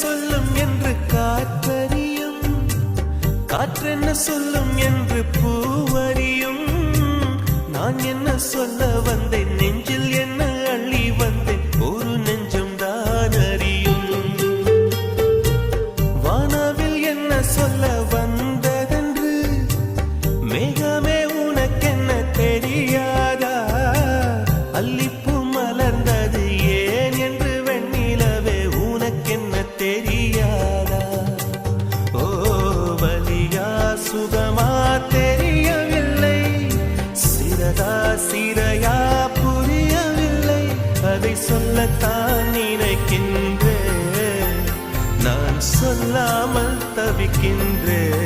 சொல்லும் என்று காற்றறியும், காற்றென்ன சொல்லும் என்று பூவறியும். நான் என்ன சொல்ல வந்தேன், நெஞ்சில் என்ன அள்ளி வந்தேன், ஒரு நெஞ்சம் தான் அறியும். வானவில் என்ன சொல்ல வந்ததென்று மேகமே உனக்கென்ன தெரியாதா? அல்லிப்பூ மலர்ந்தது ஏன் என்று வெண்ணிலவே உனக்கென்ன தெரியாதா? ஓ வலியா சுகமா தெரியவில்லை, சிறதா சிறையா புரியவில்லை. அதை சொல்லத்தான் நினைக்கின்றேன், நான் சொல்லாமல் தவிக்கின்றேன்.